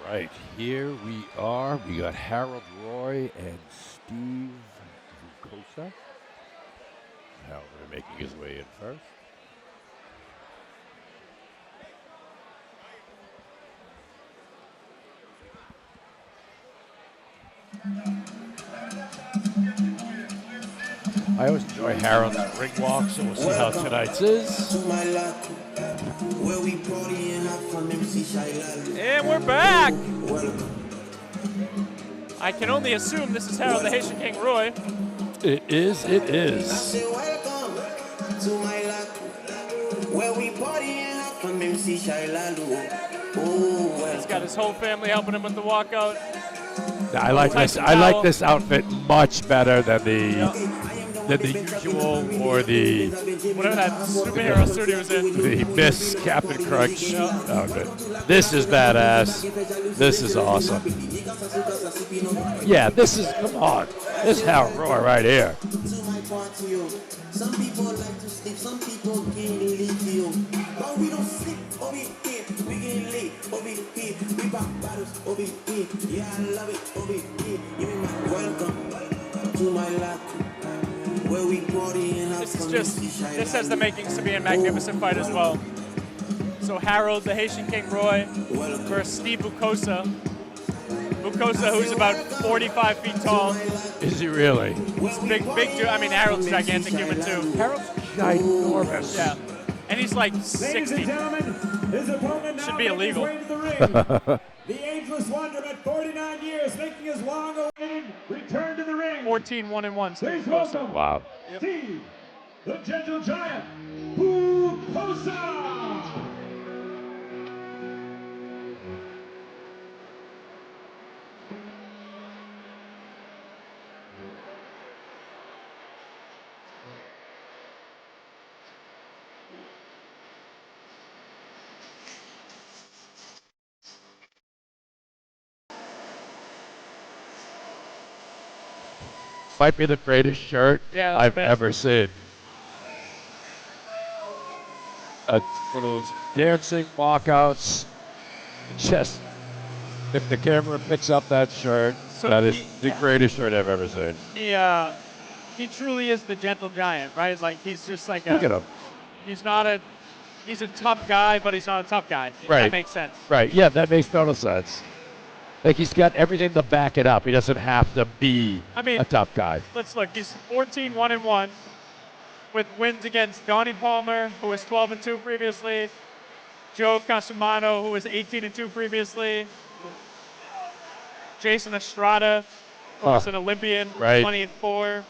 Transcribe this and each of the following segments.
right, here we are. We got Harold Roy and Steve Vukosa. Harold making his way in first. I always enjoy Harold's ring walk, so we'll see how tonight's is. And we're back! I can only assume this is Harold the Haitian King Roy. It is, it is. He's got his whole family helping him with the walkout. I like this. I like this outfit much better than the usual or the whatever that superhero suit he was in. The Miss Captain Crunch outfit. This is badass. This is awesome. Yeah, this is, come on. This is Harold Roy right here. Some people like to sleep, some people can't leave you. But we don't sleep over here, we get late over here. We pop bottles over here. Yeah, I love it over here. Give me my welcome to my life. Where we party and this has the makings to be a magnificent fight as well. So Harold, the Haitian King Roy, versus Steve Vukosa. Vukosa, who's about 45 feet tall. Is he really? He's big dude. I mean, Harold's gigantic human too. Harold's ginormous. Yeah. And he's like 60. His opponent should be illegal. The ageless wonder at 49 years, making his long-awaited return to the ring. 14-1-1. Please welcome wow. Steve, the Gentle Giant, Vukosa. Might be the greatest shirt I've ever seen. For those dancing walkouts, just if the camera picks up that shirt, that is the greatest shirt I've ever seen. He truly is the gentle giant, right? Like he's just like Look at him. He's a tough guy, but he's not a tough guy. Right. That makes sense. Right. Yeah, that makes total sense. Like he's got everything to back it up. He doesn't have to be a tough guy. Let's look. He's 14-1-1 with wins against Donnie Palmer, who was 12-2 previously, Joe Casumano, who was 18-2 previously, Jason Estrada, who was an Olympian, 20-4.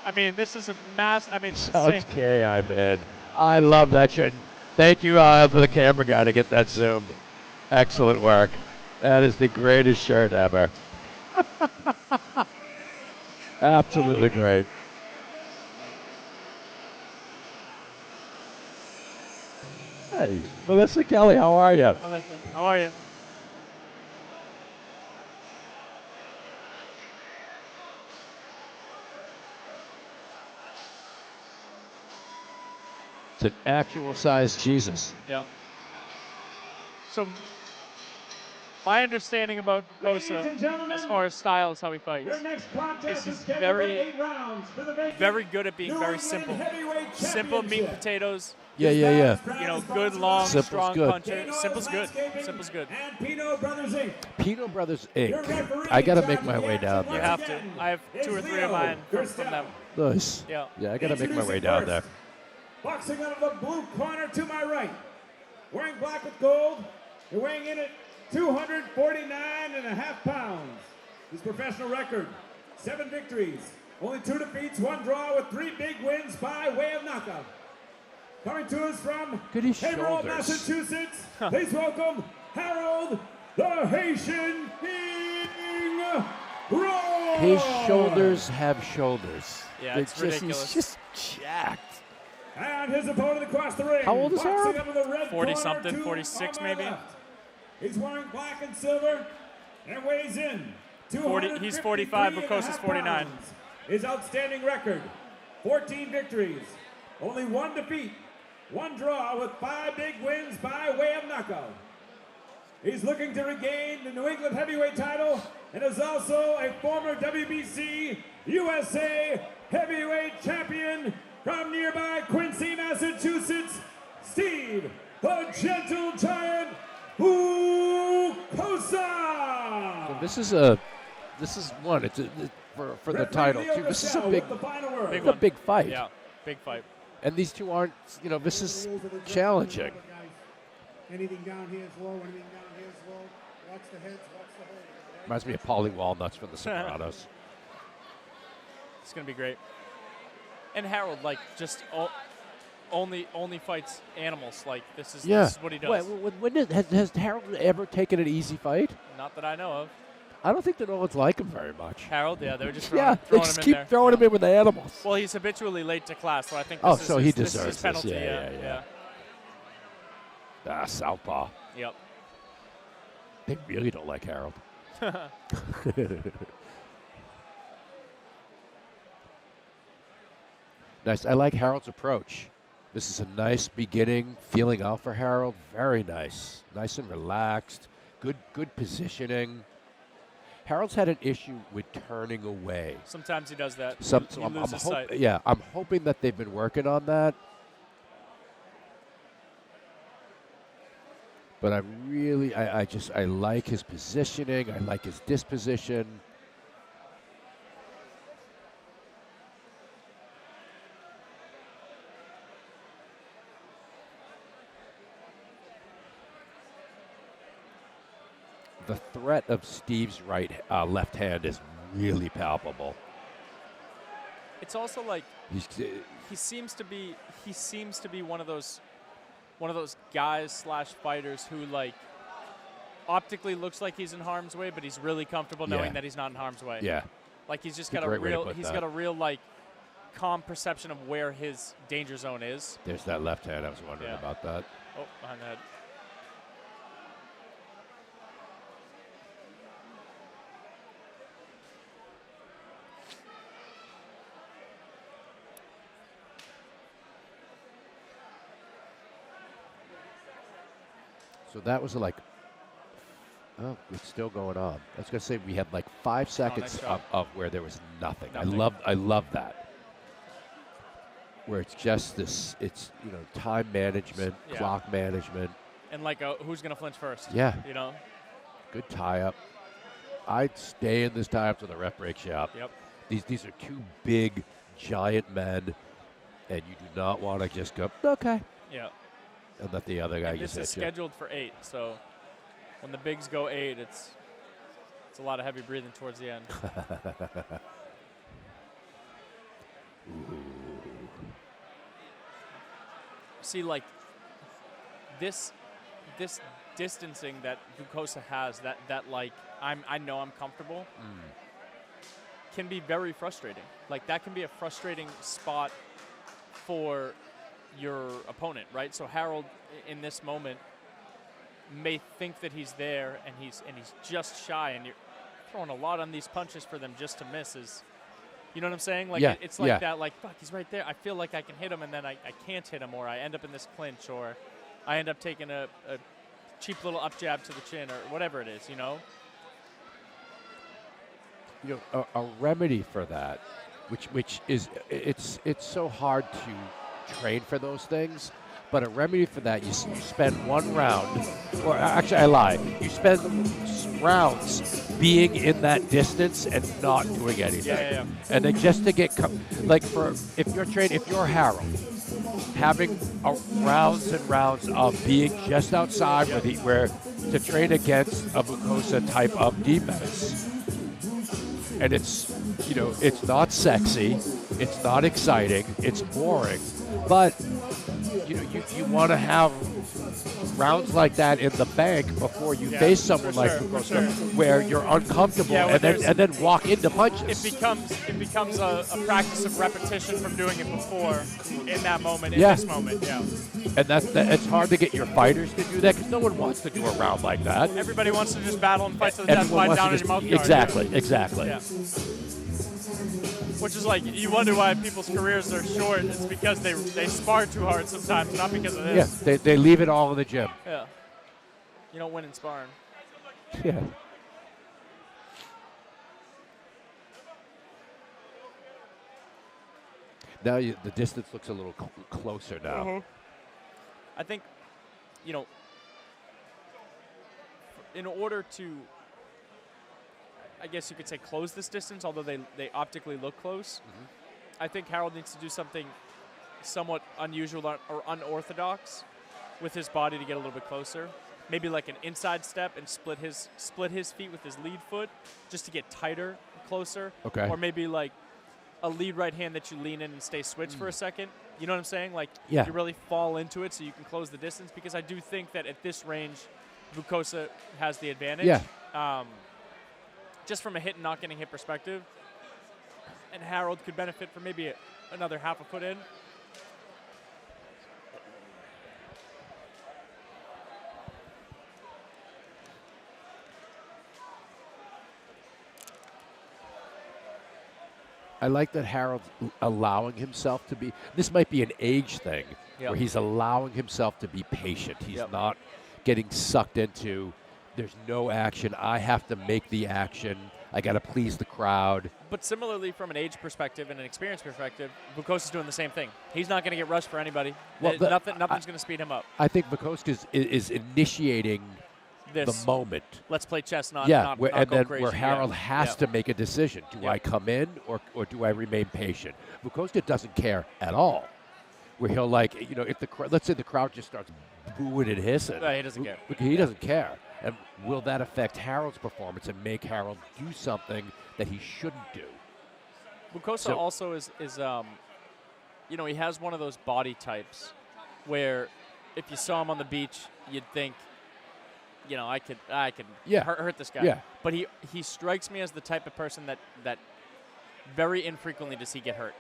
I mean, this is a mass. I mean, Okay, I'm in. I love that shirt. Thank you for the camera guy to get that zoomed. Excellent work. That is the greatest shirt ever. Absolutely great. Hey, Melissa Kelly, how are you? How are you? It's an actual size Jesus. Yeah. So, my understanding about Vukosa, as far as styles, how he fights, is he's very good at being very simple. Simple meat and potatoes. Yeah. You know, good, long, Simple's strong good. puncher. Simple's good. Simple's good. And Pino Brothers Inc. Pino Brothers Inc. I got to make my way down You there. have to. I have 2 or 3 of mine from them. Nice. Yeah. Yeah, I got to make my way down there. Boxing out of the blue corner to my right, wearing black with gold, and weighing in at 249.5 pounds. His professional record, 7 victories, only 2 defeats, 1 draw with 3 big wins by way of knockout. Coming to us from Haverhill, Massachusetts, please welcome Harold the Haitian King Roy. His shoulders have shoulders. Yeah, it's ridiculous. He's just jacked. And his opponent across the ring. How old is Harold? 40-something, 46 maybe. He's wearing black and silver and weighs in 40. He's 45. Vukosa's 49. His outstanding record: 14 victories, only 1 defeat, 1 draw with 5 big wins by way of knockout. He's looking to regain the New England heavyweight title and is also a former WBC USA heavyweight champion from nearby Quincy, Massachusetts, Steve, the Gentle Giant Vukosa. So this is one. It's for the title too. This is a big fight. Yeah, big fight. And these two aren't. This is challenging. Anything down here is low. Anything down here is low. Watch the heads. Watch the hold. Reminds me of Paulie Walnuts from The Sopranos. It's gonna be great. And Harold, like, just only fights animals. Like, this is what he does. Has Harold ever taken an easy fight? Not that I know of. I don't think that no one's like him very much. Harold, yeah, they were just They throwing just him keep in there. throwing him in with the animals. Well, he's habitually late to class, so I think Oh, this so is he his, deserves this is his penalty. this. Yeah. Southpaw. Yep. They really don't like Harold. Nice. I like Harold's approach. This is a nice beginning, feeling out for Harold. Very nice. Nice and relaxed. Good positioning. Harold's had an issue with turning away. Sometimes he does that. So he loses sight. Yeah, I'm hoping that they've been working on that. But I like his positioning. I like his disposition. The threat of Steve's left hand is really palpable. It's also like He's, he seems to be one of those guys / fighters who, like, optically looks like he's in harm's way, but he's really comfortable knowing that he's not in harm's way. yeah. Like, he's just It's a got a great way to real put he's that. got a real, like, calm perception of where his danger zone is. There's that left hand. I was wondering Yeah. about that. Oh, behind the head. So that was like, oh, it's still going on. I was gonna say we had like 5 seconds nice of where there was nothing. Nothing. I love that. Where it's just this, it's time management, Yeah. clock management. And, like, who's gonna flinch first? Yeah, You know. good tie up. I'd stay in this tie up till the ref breaks you up. Yep. These are two big, giant men, and you do not want to just go okay Yeah. and let the other guy And just this is hit you. scheduled for 8, so when the bigs go 8, it's a lot of heavy breathing towards the end. See, like, this distancing that Vukosa has, that like I know I'm comfortable, can be very frustrating. Like, that can be a frustrating spot for your opponent, right? So Harold, in this moment, may think that he's there and he's just shy, and you're throwing a lot on these punches for them just to miss. You know what I'm saying? Like, Yeah, it's like yeah. that, like, fuck, he's right there. I feel like I can hit him, and then I can't hit him, or I end up in this clinch, or I end up taking a cheap little up jab to the chin, or whatever it is, you know? A remedy for that, which is it's so hard to train for those things, but a remedy for that, you spend one round, or actually I lie, you spend rounds being in that distance and not doing anything. Yeah. And then just to get if you're Harold, having rounds and rounds of being just outside where to train against a Vukosa type of defense. And it's not sexy, it's not exciting, it's boring, but you want to have rounds like that in the bank before you face someone like Vukosa, where you're uncomfortable and then walk into punches. It becomes a practice of repetition from doing it before in that moment, in this moment, yeah. And it's hard to get your fighters to do that because no one wants to do a round like that. Everybody wants to just battle and fight to the death, Everyone fight wants down to in your just- mouth guard. Exactly. Yeah. Which is like, you wonder why people's careers are short. It's because they spar too hard sometimes, not because of this. Yeah, they leave it all in the gym. Yeah. You don't win in sparring. Yeah. Now the distance looks a little closer now. I think, you know, in order to, I guess you could say, close this distance, although they optically look close, I think Harold needs to do something somewhat unusual or unorthodox with his body to get a little bit closer. Maybe like an inside step and split his feet with his lead foot just to get tighter, closer. Okay. Or maybe like a lead right hand that you lean in and stay switched for a second. You know what I'm saying? Like Yeah. you really fall into it so you can close the distance, because I do think that at this range, Vukosa has the advantage. Yeah. Just from a hit and not getting hit perspective. And Harold could benefit from maybe another half a foot in. I like that Harold's allowing himself to be. This might be an age thing where he's allowing himself to be patient. He's not getting sucked into, there's no action. I have to make the action. I got to please the crowd. But similarly, from an age perspective and an experience perspective, Vukosa's doing the same thing. He's not going to get rushed for anybody. Well, nothing's going to speed him up. I think Vukosa is initiating the moment. Let's play chess, not yeah, not, where, not and go then crazy. where Harold has to make a decision. Do I come in or do I remain patient? Vukosa doesn't care at all. Where he'll if let's say the crowd just starts booing and hissing. He doesn't care. He doesn't care. And will that affect Harold's performance and make Harold do something that he shouldn't do? Vukosa also is he has one of those body types where if you saw him on the beach, you'd think, I could hurt this guy. Yeah. But he strikes me as the type of person that very infrequently does he get hurt.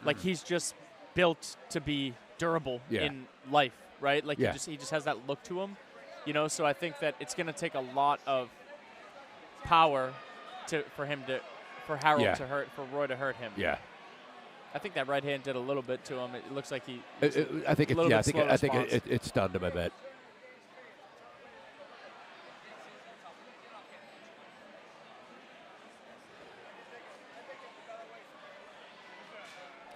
Like he's just built to be durable in life, right? Like he just has that look to him. So I think that it's going to take a lot of power for Harold to hurt, for Roy to hurt him. Yeah. I think that right hand did a little bit to him. It looks like I think it stunned him a bit.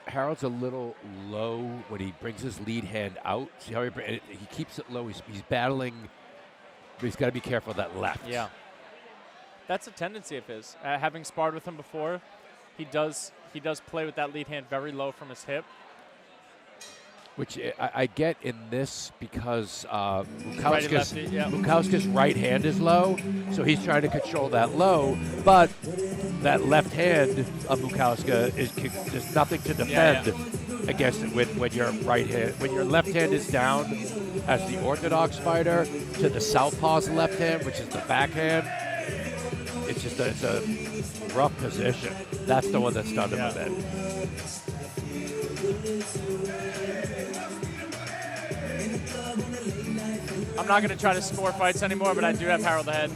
Harold's a little low when he brings his lead hand out. See how he keeps it low. He's battling, but he's got to be careful of that left. Yeah. That's a tendency of his. Having sparred with him before, he does play with that lead hand very low from his hip. Which I get in this because Bukowski's right hand is low, so he's trying to control that low, but that left hand of Vukosa there's nothing to defend against it when your right hand, when your left hand is down as the orthodox fighter to the southpaw's left hand, which is the backhand. It's a rough position. That's the one that stunned him a bit. I'm not going to try to score fights anymore, but I do have Harold ahead.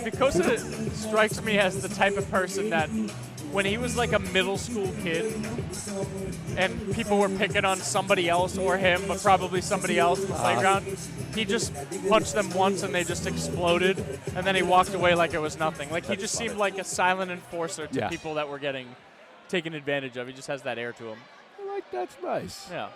Vukosa strikes me as the type of person that when he was like a middle school kid and people were picking on somebody else or him, but probably somebody else in the playground, he just punched them once and they just exploded, and then he walked away like it was nothing. Like he just seemed like a silent enforcer to people that were getting taken advantage of. He just has that air to him. That's nice. Yeah.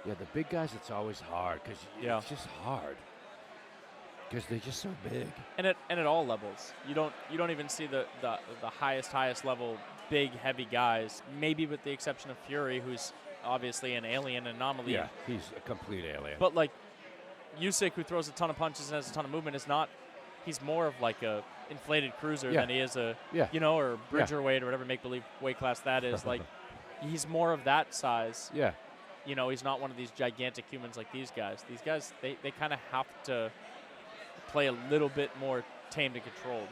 Yeah, the big guys, it's always hard because it's just hard because they're just so big. And at all levels, you don't even see the highest level big heavy guys. Maybe with the exception of Fury, who's obviously an alien anomaly. Yeah, he's a complete alien. But like Usyk, who throws a ton of punches and has a ton of movement, is not. He's more of like a inflated cruiser than he is or Bridger weight or whatever make believe weight class that is. Like he's more of that size. Yeah. He's not one of these gigantic humans like these guys. These guys, they kind of have to play a little bit more tamed and controlled.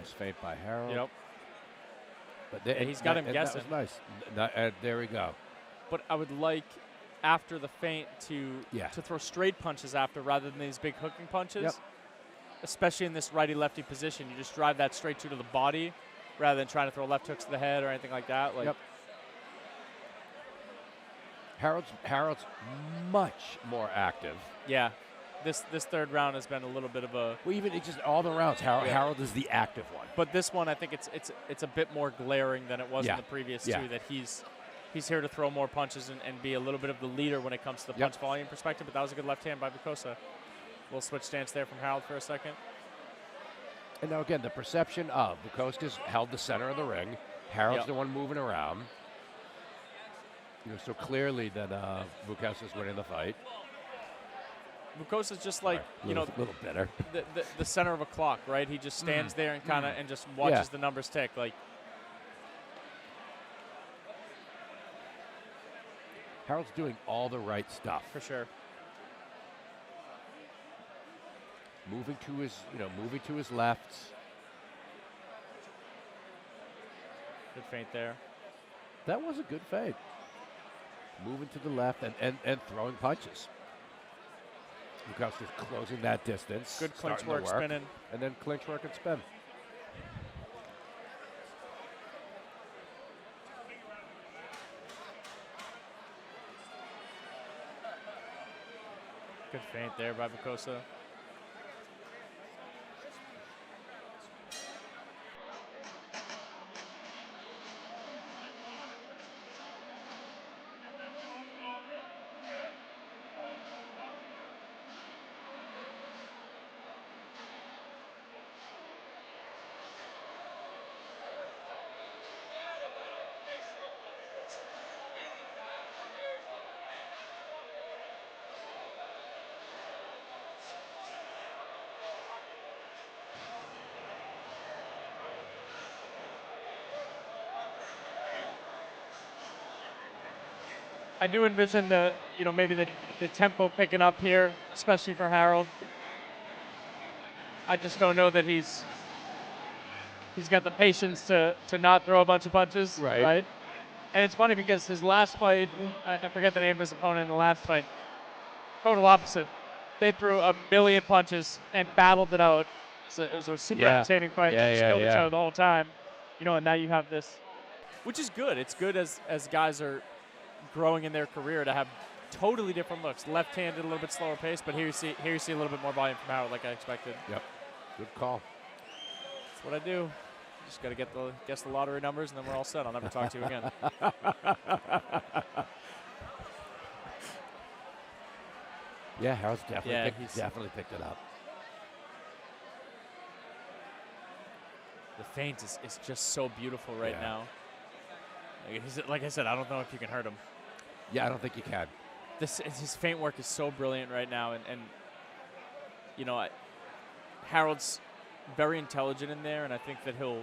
Nice feint by Harold. Yep. But he's got him guessing. That was nice. There we go. But I would like, after the feint, to throw straight punches after rather than these big hooking punches. Yep. Especially in this righty-lefty position. You just drive that straight to the body rather than trying to throw left hooks to the head or anything like that. Like, Harold's much more active. Yeah. This third round has been a little bit of a... Well, even just all the rounds, Harold is the active one. But this one, I think it's a bit more glaring than it was in the previous two, that he's here to throw more punches and be a little bit of the leader when it comes to the punch volume perspective. But that was a good left hand by Vukosa. We'll switch stance there from Harold for a second. And now, again, the perception of Vukosa's held the center of the ring. Harold's the one moving around. So clearly that Vukosa's winning the fight. Vukosa's just like, a little better. the center of a clock, right? He just stands there and kind of and just watches the numbers tick. Like, Harold's doing all the right stuff. For sure. Moving to his left. Good feint there. That was a good feint. Moving to the left and throwing punches. Vukosa's closing that distance. Good clinch work, spinning. And then clinch work and spin. Good feint there by Vukosa. I do envision maybe the tempo picking up here, especially for Harold. I just don't know that he's got the patience to not throw a bunch of punches. Right? And it's funny because his last fight, I forget the name of his opponent in the last fight, total opposite. They threw a million punches and battled it out. So it was a super entertaining fight. Just killed each other the whole time. And now you have this. Which is good. It's good as guys are growing in their career to have totally different looks. Left-handed, a little bit slower pace, but here you see a little bit more volume from Harold, like I expected. Yep, good call. That's what I do. Just got to guess the lottery numbers, and then we're all set. I'll never talk to you again. Yeah, Harold's definitely picked it up. The feint is just so beautiful right now. Like I said, I don't know if you can hurt him. Yeah, I don't think you can. His feint work is so brilliant right now, and Harold's very intelligent in there, and I think that he'll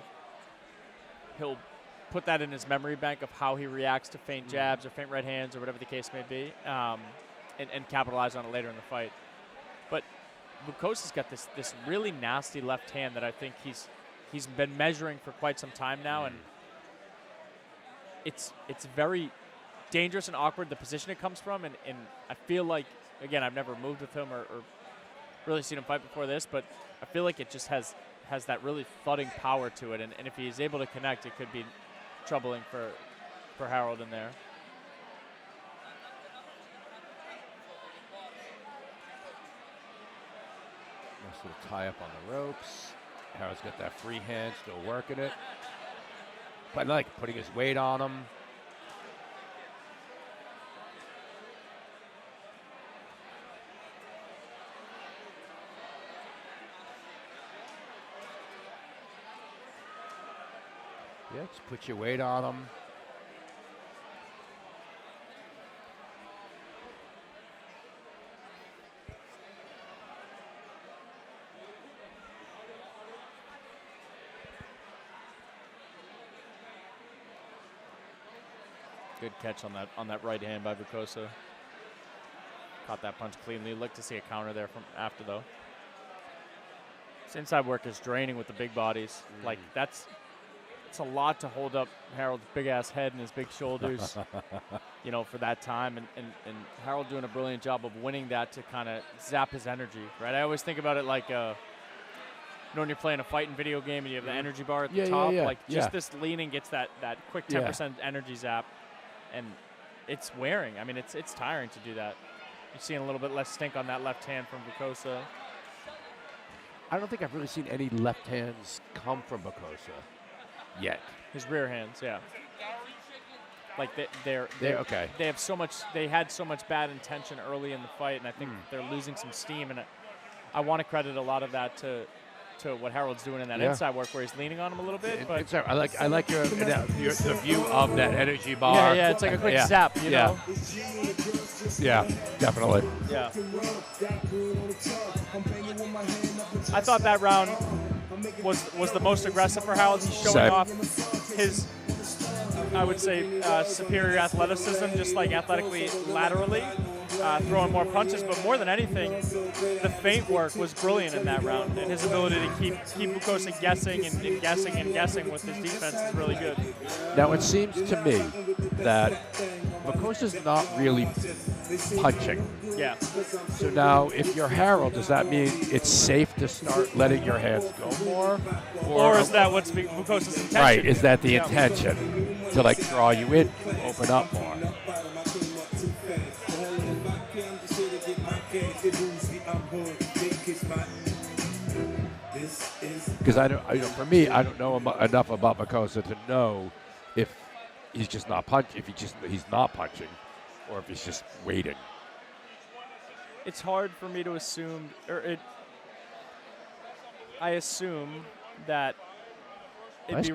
put that in his memory bank of how he reacts to feint jabs or feint right hands or whatever the case may be, and capitalize on it later in the fight. But Vukosa's got this really nasty left hand that I think he's been measuring for quite some time now, and it's very dangerous and awkward, the position it comes from, and I feel like, again, I've never moved with him or really seen him fight before this, but I feel like it just has that really thudding power to it, and if he's able to connect, it could be troubling for Harold in there. Nice little tie up on the ropes. Harold's got that free hand, still working it. But like putting his weight on him. Yeah, just put your weight on him. Good catch on that right hand by Vukosa. Caught that punch cleanly. Looked to see a counter there from after, though. His inside work is draining with the big bodies. Like, it's a lot to hold up Harold's big-ass head and his big shoulders, you know, for that time. And Harold doing a brilliant job of winning that to kind of zap his energy, right? I always think about it like, you know, when you're playing a fighting video game and you have the energy bar at the top, like just this leaning gets that quick 10% energy zap, and it's wearing. I mean, it's tiring to do that. You're seeing a little bit less stink on that left hand from Vukosa. I don't think I've really seen any left hands come from Vukosa yet. His rear hands, yeah. Like they're okay. They have so much. They had so much bad intention early in the fight, and I think they're losing some steam. And I want to credit a lot of that to what Harold's doing in that inside work, where he's leaning on him a little bit. But I like your the view of that energy bar. Yeah, it's like a quick zap, you know. Yeah, definitely. Yeah. I thought that round was the most aggressive for Harold. He's showing off his, I would say, superior athleticism, just like athletically, laterally, throwing more punches. But more than anything, the feint work was brilliant in that round, and his ability to keep Vukosa guessing and guessing and guessing with his defense is really good. Now it seems to me that Vukosa's not really punching. Yeah. So now, if you're Harold, does that mean it's safe to start letting your hands go more? Or is that what's Vukosa's intention? Right, is that the intention? To like draw you in, open up more. Because for me, I don't know enough about Vukosa to know if he's just not punching, he's not punching, or if he's just waiting. It's hard for me to assume, I assume that it'd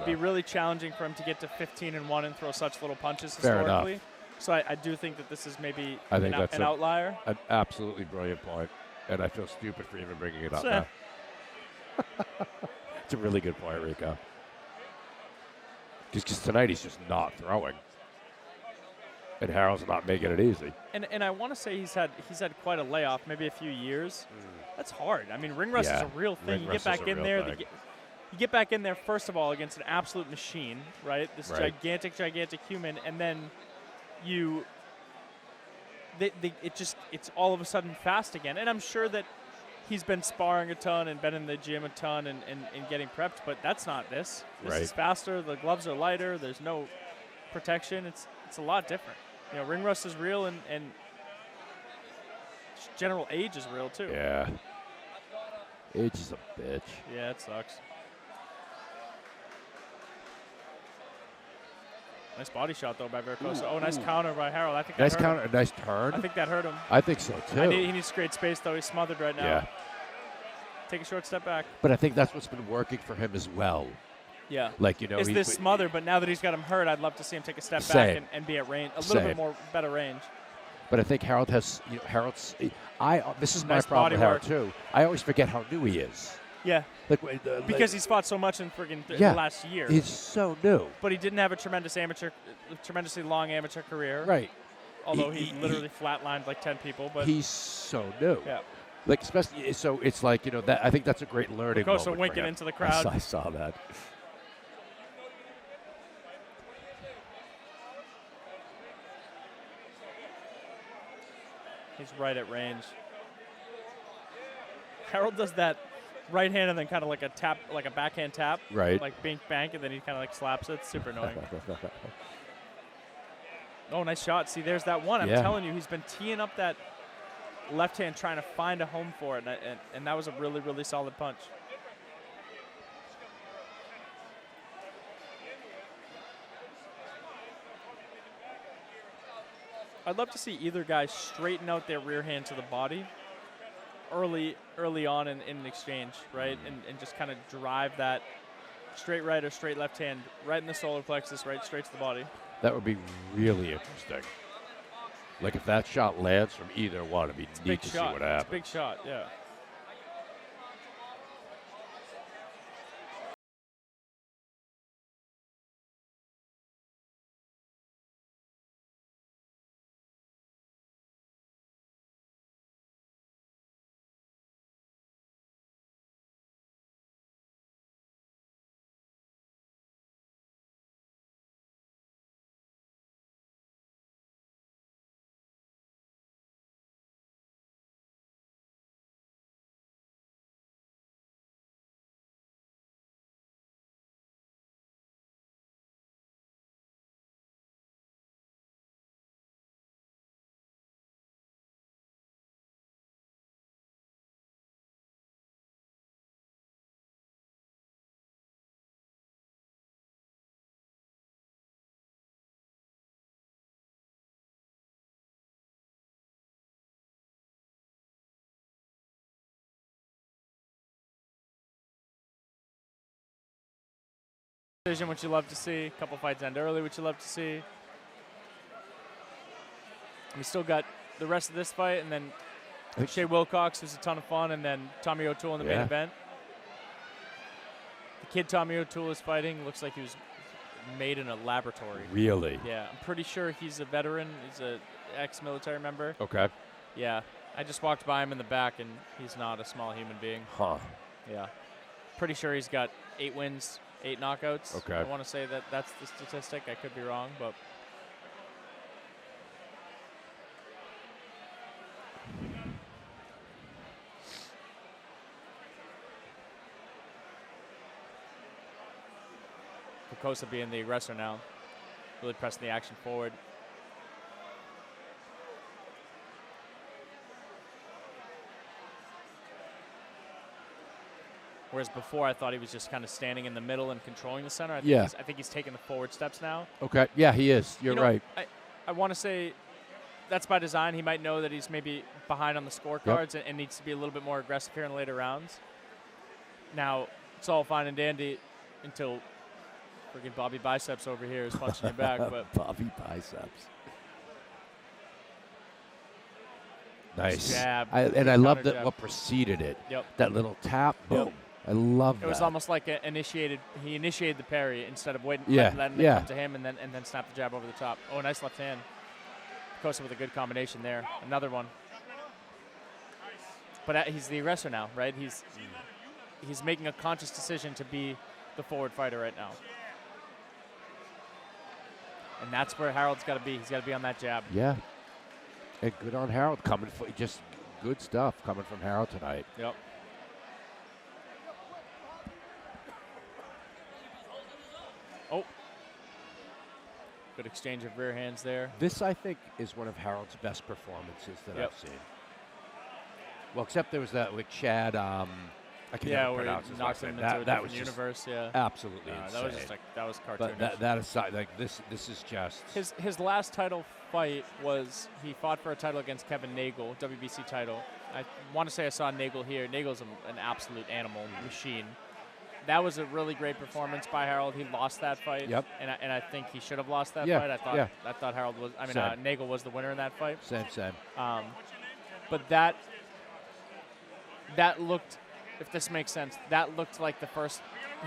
be really challenging for him to get to 15-1 and throw such little punches historically. Enough. So I do think that this is maybe an outlier. An absolutely brilliant point, and I feel stupid for even bringing it up now. It's a really good point, Rico. Just because tonight he's just not throwing. And Harold's not making it easy. And I want to say he's had quite a layoff, maybe a few years. That's hard. I mean, ring rust is a real thing. You get back in there. You get back in there, first of all, against an absolute machine, right? This gigantic human. And then it's all of a sudden fast again. And I'm sure that he's been sparring a ton and been in the gym a ton and getting prepped, but that's not this. This is faster. The gloves are lighter. There's no protection. It's a lot different. You know, ring rust is real, and general age is real too. Yeah. Age is a bitch. Yeah, it sucks. Nice body shot though by Vukosa. Oh, nice counter by Harold. I think nice counter, a nice turn. I think that hurt him. I think so too. He needs to create space though. He's smothered right now. Yeah. Take a short step back. But I think that's what's been working for him as well. Yeah. Like, you know, is this smother, but now that he's got him hurt, I'd love to see him take a step back and be at range, a little bit more better range. But I think Harold has, this is my problem with Harold too. I always forget how new he is. Yeah. Because he's fought so much in friggin' the last year. He's so new. But he didn't have a tremendously long amateur career. Right. Although he literally flatlined like 10 people. But he's so new. Yeah. Like, especially, so it's like, you know, that I think that's a great learning moment. Vukosa winking into the crowd. I saw that. He's right at range. Harold does that right hand and then kind of like a tap, like a backhand tap. Right. Like bank, and then he kind of like slaps it. It's super annoying. Oh, nice shot. See, there's that one. I'm telling you, he's been teeing up that left hand trying to find a home for it, and that was a really, really solid punch. I'd love to see either guy straighten out their rear hand to the body early on in an exchange, right? And just kind of drive that straight right or straight left hand right in the solar plexus, right straight to the body. That would be really interesting. Like, if that shot lands from either one, it'd be neat to see what happens. It's a big shot, yeah. Decision, which you love to see. A couple fights end early, which you love to see. We still got the rest of this fight, and then Shea Wilcox, who's a ton of fun, and then Tommy O'Toole in the main event. The kid Tommy O'Toole is fighting looks like he was made in a laboratory. Really? Yeah, I'm pretty sure he's a veteran. He's a ex-military member. Okay. Yeah, I just walked by him in the back, and he's not a small human being. Huh. Yeah. Pretty sure he's got 8 wins, 8 knockouts. Okay. I want to say that that's the statistic. I could be wrong, but. Vukosa being the aggressor now, really pressing the action forward. Whereas before, I thought he was just kind of standing in the middle and controlling the center. I think he's taking the forward steps now. Okay. Yeah, he is. You're right. I want to say that's by design. He might know that he's maybe behind on the scorecards and needs to be a little bit more aggressive here in the later rounds. Now, it's all fine and dandy until freaking Bobby Biceps over here is punching you back. But Bobby Biceps. Nice. Jab. I love that jab. what preceded it. Yep. That little tap. Boom. I love that. It was almost like he initiated the parry instead of waiting, letting it come to him and then snap the jab over the top. Oh, nice left hand. Vukosa with a good combination there. Another one. But he's the aggressor now, right? He's making a conscious decision to be the forward fighter right now. And that's where Harold's got to be. He's got to be on that jab. Yeah. And good on Harold coming for just good stuff coming from Harold tonight. Yep. Oh. Good exchange of rear hands there. This, I think, is one of Harold's best performances that I've seen. Well, except there was that with Chad. I can't even pronounce his last name. That was universe. Yeah. Absolutely insane. That was just that was cartoonish. But that aside, like this is just his last title fight was he fought for a title against Kevin Nagel, WBC title. I want to say I saw Nagel here. Nagel's an absolute animal machine. That was a really great performance by Harold. He lost that fight. Yep. And I think he should have lost that fight. I thought Harold was. I mean, Nagel was the winner in that fight. Same. But that looked, if this makes sense, that looked like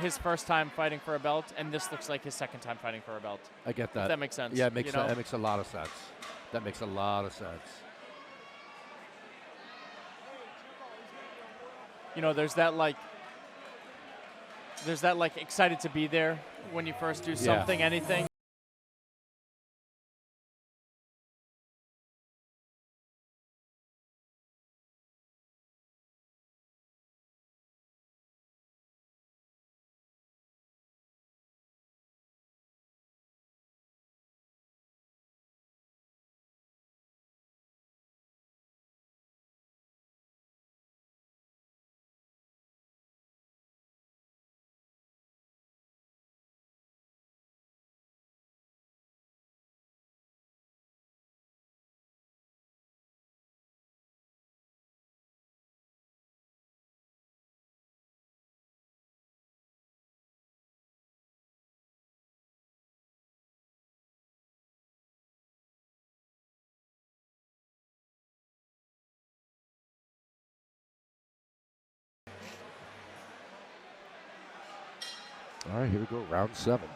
his first time fighting for a belt, and this looks like his second time fighting for a belt. I get that. If that makes sense. Yeah, that makes a lot of sense. That makes a lot of sense. You know, there's that excited to be there when you first do something, anything. All right, here we go, round 7.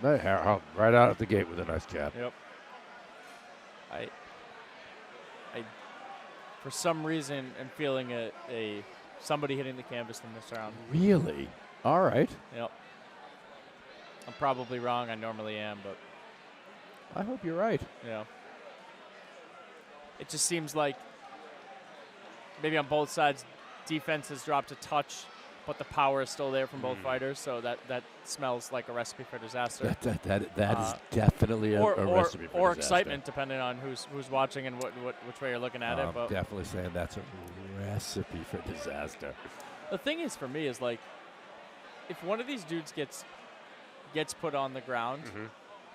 Harold right out of the gate with a nice jab. Yep. I for some reason am feeling a somebody hitting the canvas in this round. Really? All right. Yep. I'm probably wrong. I normally am, but I hope you're right. Yeah. It just seems like maybe on both sides, defense has dropped a touch, but the power is still there from both fighters. So that smells like a recipe for disaster. That is definitely a recipe for disaster. Or excitement, depending on who's watching and which way you're looking at it. I'm but definitely saying that's a recipe for disaster. The thing is, for me, is like, if one of these dudes gets put on the ground,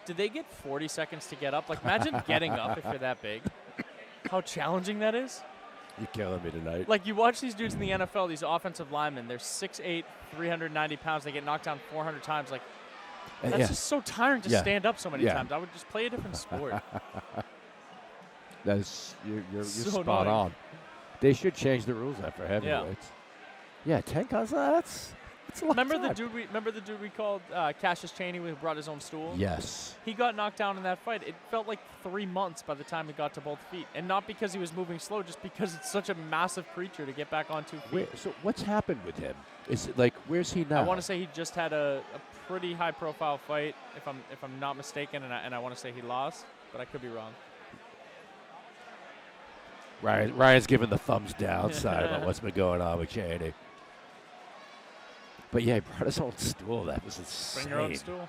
do they get 40 seconds to get up? Like, imagine getting up if you're that big. How challenging that is. You're killing me tonight. Like, you watch these dudes in the NFL, these offensive linemen, they're 6'8", 390 pounds. They get knocked down 400 times. Like, that's just so tiring to stand up so many times. I would just play a different sport. You're So spot annoying. on. They should change the rules after heavyweights. Yeah, 10 guys. That's a lot. Remember the dude we called Cassius Chaney, who brought his own stool? Yes. He got knocked down in that fight. It felt like 3 months by the time he got to both feet, and not because he was moving slow, just because it's such a massive creature to get back on 2 feet. So what's happened with him? Is it like, where's he now? I want to say he just had a pretty high-profile fight, if I'm not mistaken, and I want to say he lost, but I could be wrong. Ryan's giving the thumbs down side about what's been going on with Chaney. But yeah, he brought his own stool. That was insane. Bring your own stool.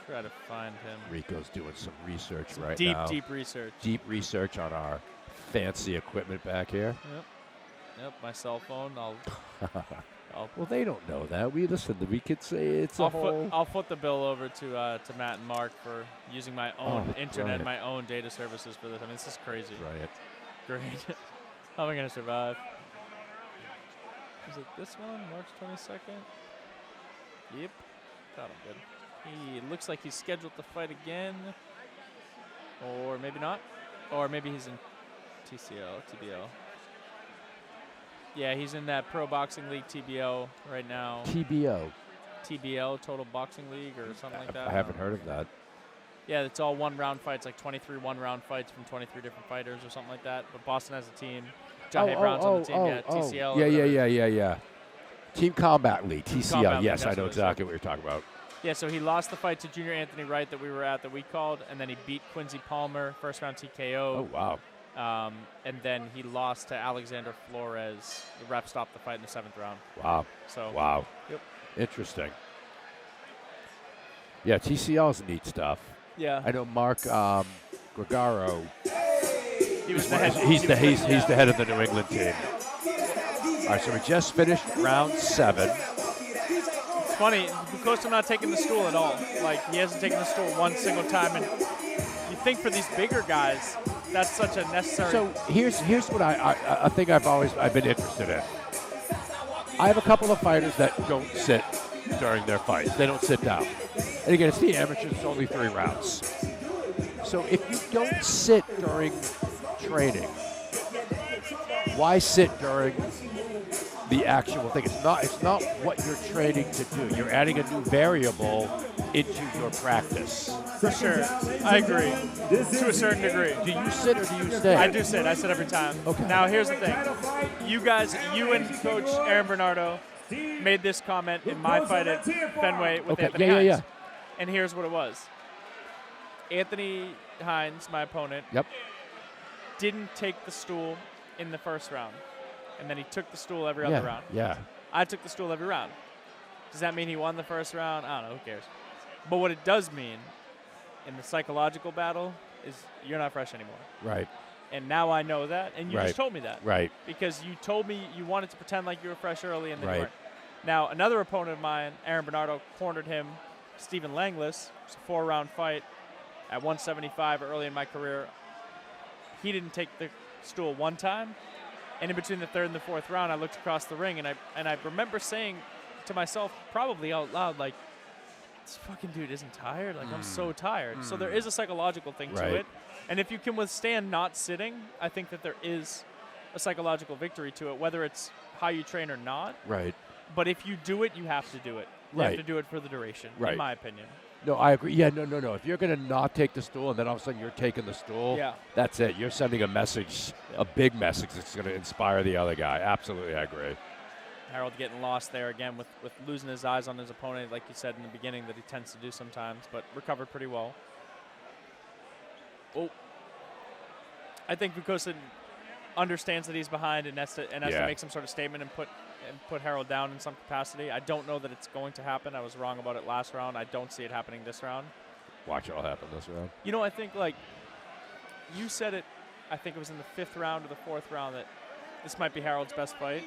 Try to find him. Rico's doing some research right Deep, now. deep research. Deep research on our fancy equipment back here. Yep, my cell phone. Well, they don't know that. We could say it's a whole. I'll foot the bill over to Matt and Mark for using my own internet, brilliant. my own data services for this. I mean, this is crazy. Right. Great. How am I going to survive? Is it this one, March 22nd? Yep. Got him good. He looks like he's scheduled to fight again. Or maybe not. Or maybe he's in TBO. Yeah, he's in that Pro Boxing League TBO right now. TBO, Total Boxing League, or something like that. I haven't heard of that. Yeah, it's all one-round fights, like 23 one-round fights from 23 different fighters or something like that. But Boston has a team. Jahe Brown's on the team, TCL. Yeah. Team Combat League, TCL. Combat League, Yes, I that's know what it exactly what you're talking about. Yeah, so he lost the fight to Junior Anthony Wright that we were at that we called, and then he beat Quincy Palmer, first-round TKO. Oh, wow. And then he lost to Alexander Flores. The ref stopped the fight in the 7th round. Wow. Wow. Yep. Interesting. Yeah, TCL is neat stuff. Yeah. I know Mark Gregaro. He's the head. He's the head of the New England team. All right, so we just finished round 7. It's funny, Vukosa not taking the stool at all. Like, he hasn't taken the stool one single time. And you think for these bigger guys, that's such a necessary. So here's what I think I've been interested in. I have a couple of fighters that don't sit during their fights. They don't sit down. And again, it's the amateurs. It's only 3 rounds. So if you don't sit during training, why sit during the actual thing? It's not what you're training to do. You're adding a new variable into your practice. For sure. I agree. To a certain degree. Do you sit or do you stay? I do sit. I sit every time. Okay. Now, here's the thing. You and Coach Aaron Bernardo made this comment in my fight at Fenway with Anthony Hines. Yeah. And here's what it was. Anthony Hines, my opponent, didn't take the stool in the first round. And then he took the stool every other round. Yeah. I took the stool every round. Does that mean he won the first round? I don't know. Who cares? But what it does mean in the psychological battle is you're not fresh anymore. Right. And now I know that, and you just told me that. Right. Because you told me you wanted to pretend like you were fresh early, and then you Right. weren't. Now, another opponent of mine, Aaron Bernardo, cornered him, Stephen Langless. It was a 4-round fight at 175 early in my career. He didn't take the stool one time, and in between the 3rd and the 4th round, I looked across the ring, and I remember saying to myself, probably out loud, like, this fucking dude isn't tired. Like, I'm so tired. So there is a psychological thing to it. And if you can withstand not sitting, I think that there is a psychological victory to it, whether it's how you train or not. Right. But if you do it, you have to do it. You have to do it for the duration, in my opinion. No, I agree. Yeah, no. If you're going to not take the stool and then all of a sudden you're taking the stool, that's it. You're sending a message, a big message that's going to inspire the other guy. Absolutely, I agree. Harold getting lost there again with losing his eyes on his opponent, like you said in the beginning that he tends to do sometimes, but recovered pretty well. Oh. I think Vukosa understands that he's behind and has to make some sort of statement and put Harold down in some capacity. I don't know that it's going to happen. I was wrong about it last round. I don't see it happening this round. Watch it all happen this round. You know, I think, like, you said it, I think it was in the 5th round or the 4th round, that this might be Harold's best fight.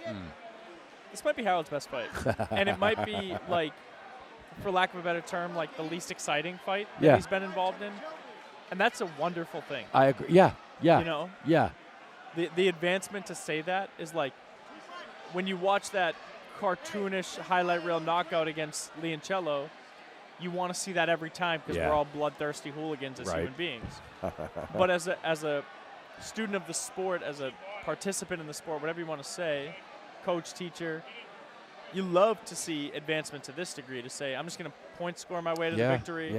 This might be Harold's best fight. And it might be, like, for lack of a better term, like the least exciting fight that he's been involved in. And that's a wonderful thing. I agree. Yeah. You know? Yeah. the advancement to say that is like when you watch that cartoonish highlight reel knockout against Leoncello, you want to see that every time because we're all bloodthirsty hooligans as human beings. But as a student of the sport, as a participant in the sport, whatever you want to say, coach, teacher, you love to see advancement to this degree, to say, I'm just going to point score my way to the victory,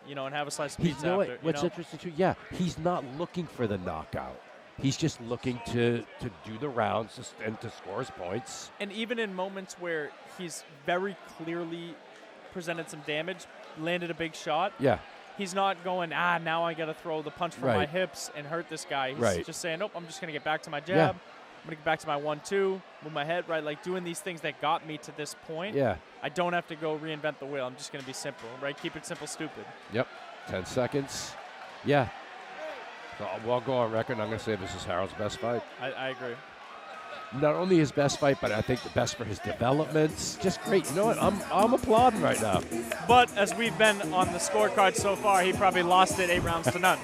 you know, and have a slice of pizza after. What's interesting too, he's not looking for the knockout. He's just looking to do the rounds and to score his points. And even in moments where he's very clearly presented some damage, landed a big shot, he's not going, now I got to throw the punch from my hips and hurt this guy. He's just saying, nope, I'm just going to get back to my jab. I'm going to get back to my 1-2, move my head, right? Like doing these things that got me to this point. I don't have to go reinvent the wheel. I'm just going to be simple, right? Keep it simple, stupid. 10 seconds. So I'll go on record, and I'm going to say this is Harold's best fight. I agree. Not only his best fight, but I think the best for his developments. Just great. You know what? I'm applauding right now. But as we've been on the scorecard so far, he probably lost it 8 rounds to none.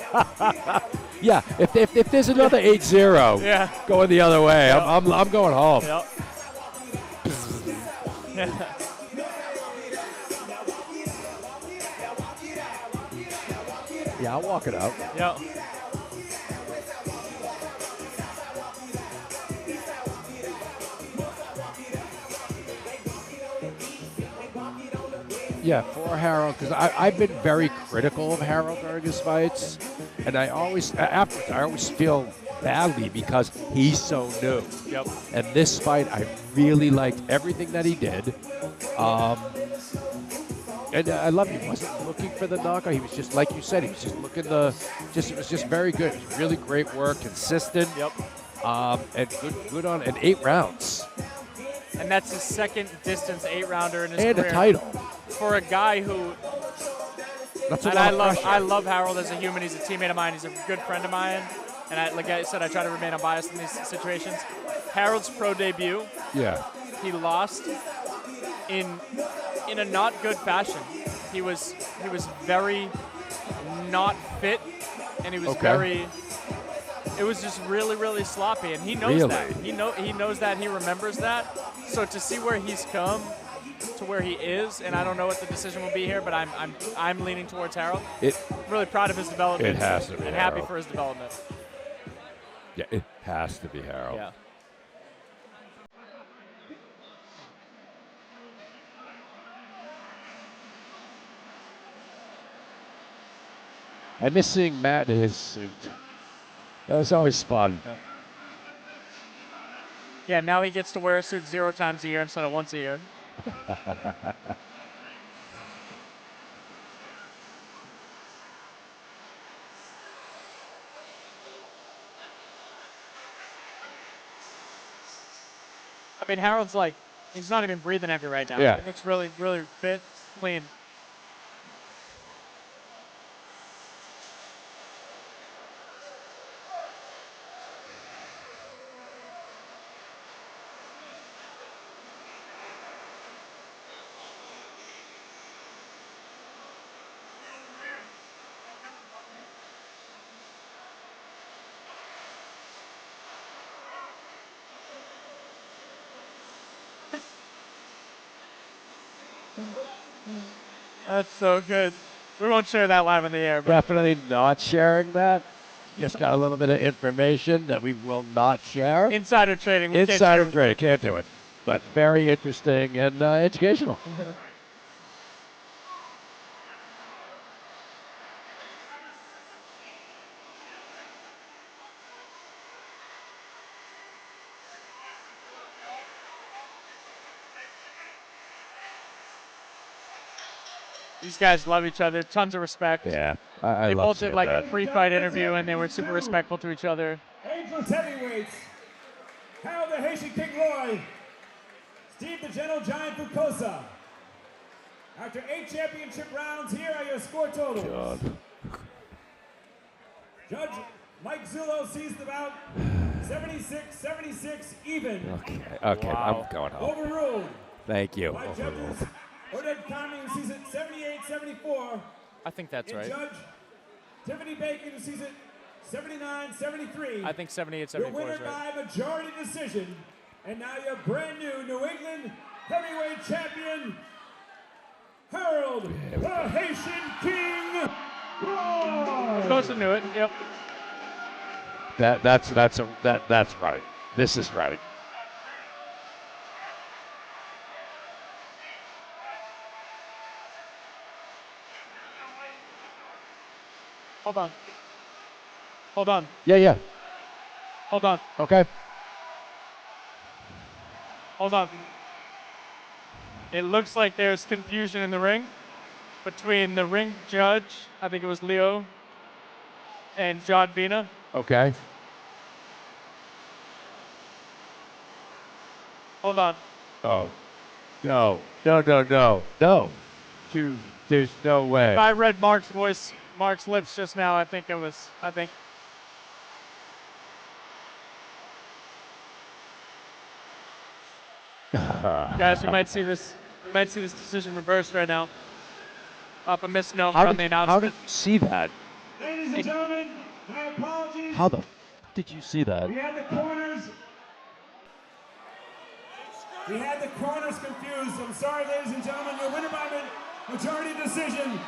If there's another 8-0 going the other way, I'm going home. I'll walk it out. For Harold, because I've been very critical of Harold during his fights, and I always feel badly because he's so new. And this fight, I really liked everything that he did. And I love he wasn't looking for the knockout. He was just, like you said, he was just looking it was just very good. It was really great work, consistent. And good on, and 8 rounds. And that's his second distance 8-rounder in his career. And a title. For a guy who, I love Harold as a human. He's a teammate of mine. He's a good friend of mine. And like I said, I try to remain unbiased in these situations. Harold's pro debut, he lost in a not good fashion. He was very not fit, and he was it was just really, really sloppy, and he knows that. He knows that. He remembers that. So to see where he's come to where he is, and I don't know what the decision will be here, but I'm leaning towards Harold. Really proud of his development. It has to be and Harold. Happy for his development. It has to be Harold. I miss seeing Matt in his suit. That was always fun. Now he gets to wear a suit 0 times a year instead of once a year. I mean, Harold's he's not even breathing heavy right now. He looks really, really fit, clean. That's so good. We won't share that live in the air. Definitely not sharing that. Just got a little bit of information that we will not share. Insider trading. Insider trading. Can't do it. But very interesting and educational. These guys love each other. Tons of respect. I They love both did a pre-fight interview, and they were super respectful to each other. Ageless heavyweights, Harold the Haitian King Roy, Steve the Gentle Giant Vukosa. After 8 championship rounds, here are your score totals. Judge Mike Zullo sees the bout 76-76 even. Okay, I'm going home. Overruled. Thank you. By judges, Odette Conley, who sees it 78-74. I think that's right. Judge Tiffany Bacon, who sees it 79-73. I think 78-74 Your is winner right. by majority decision. And now your brand new New England heavyweight champion, Harold the Haitian King. Vukosa knew it. Yep. That's right. This is right. Hold on. Hold on. Yeah. Hold on. Okay. Hold on. It looks like there's confusion in the ring between the ring judge, I think it was Leo, and John Vina. Okay. Hold on. Oh. No. Dude, there's no way. If I read Mark's voice, Mark's lips just now, I think. Guys, we might see this decision reversed right now. Up a misnomer from the announcement. How did you see that? Ladies and gentlemen, my apologies. How the did you see that? We had the corners. We had the corners confused. I'm sorry, ladies and gentlemen. Your winner by majority decision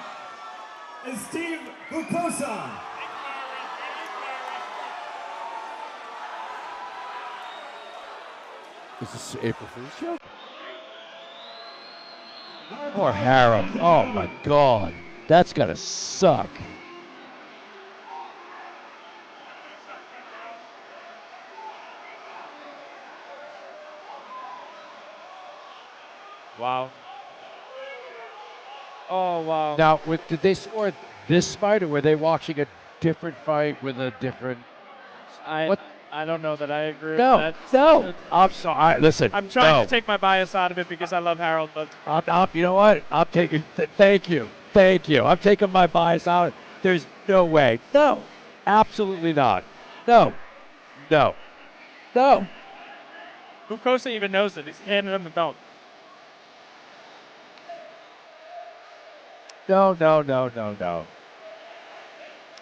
is Steve Vukosa. Is this April Fool's joke? Poor Harold. Oh my God. That's gotta suck. Wow. Oh, wow. Now, did they score this fight, or were they watching a different fight with a different? I don't know that I agree with No, that. no. I'm sorry. Listen. I'm trying to take my bias out of it because I love Harold, but You know what? I'm taking. Thank you. I'm taking my bias out. There's no way. No. Absolutely not. No. Vukosa even knows it. He's handing him the belt. No.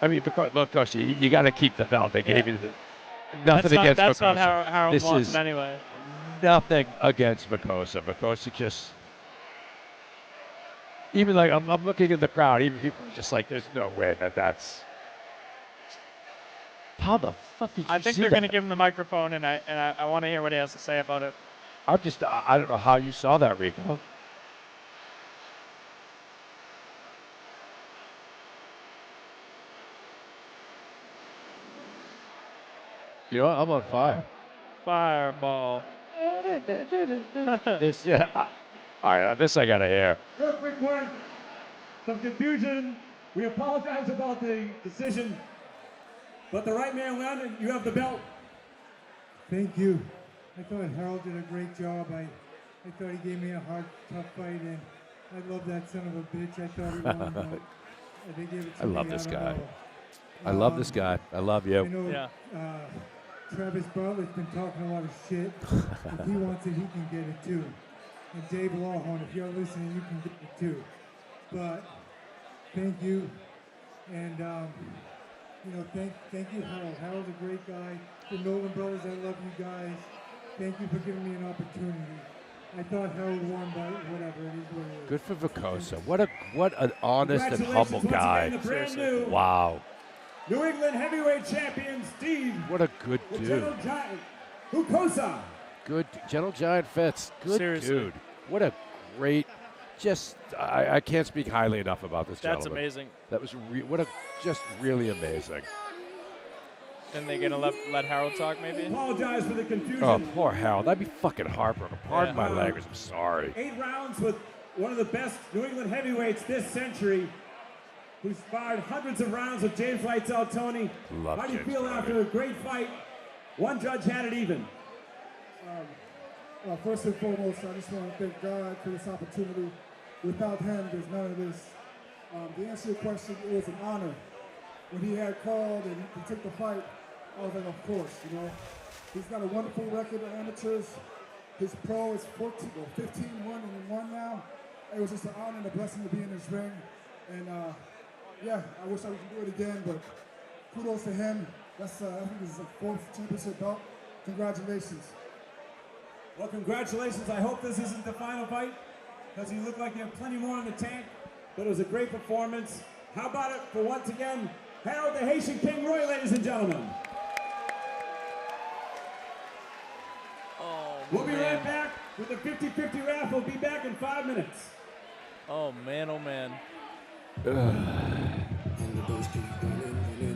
I mean, because you got to keep the belt. They gave you nothing against Vukosa. That's not how Harold This wants is it anyway. nothing against Vukosa. Vukosa just, even like I'm looking at the crowd. Even people are just like, there's no way that's. How the fuck did you I think see they're that? going to give him the microphone, and I want to hear what he has to say about it. I don't know how you saw that, Rico. You know what? I'm on fire. Fireball. All right, this I gotta hear. Real quick one. Some confusion. We apologize about the decision. But the right man won, and you have the belt. Thank you. I thought Harold did a great job. I thought he gave me a hard, tough fight, and I love that son of a bitch. I thought he won, but they gave it to me. I love this don't guy. know. I love this guy. I love I you. know Yeah. Travis Bartlett's been talking a lot of shit. If he wants it, he can get it too. And Dave Lawhorn, if you're listening, you can get it too. But thank you, and thank you, Harold. Harold's a great guy. The Nolan brothers, I love you guys. Thank you for giving me an opportunity. I thought Harold won, but whatever, it is what it is. Good for Vukosa. What an honest and humble Congratulations guy. once again, the brand new Wow. New England heavyweight champion, Steve. What a good The dude. Gentle Giant, Vukosa. Good Gentle Giant Fitz. Good Seriously. dude. What a great. Just I can't speak highly enough about this That's gentleman. amazing. That was just really amazing. Then they're going to let Harold talk, maybe? Apologize for the confusion. Oh, poor Harold. That'd be fucking heartbroken. Pardon my language. I'm sorry. 8 rounds with one of the best New England heavyweights this century, who's fired hundreds of rounds with James Lights Out Tony. Love How do you James feel Tony. after a great fight? One judge had it even. Well, first and foremost, I just want to thank God for this opportunity. Without him, there's none of this. To answer your question, it was an honor. When he had called and he took the fight, I was like, of course, He's got a wonderful record of amateurs. His pro is 15-1 and 1 now. It was just an honor and a blessing to be in this ring. And I wish I could do it again, but kudos to him. That's I think this is a 4th championship belt. Congratulations. Well, congratulations. I hope this isn't the final fight, because you look like you have plenty more in the tank, but it was a great performance. How about it for, once again, Harold the Haitian King Roy, ladies and gentlemen. Oh, We'll be man. right back with the 50-50 raffle. We'll be back in 5 minutes. Oh, man, oh, man. And the bass keep running, running.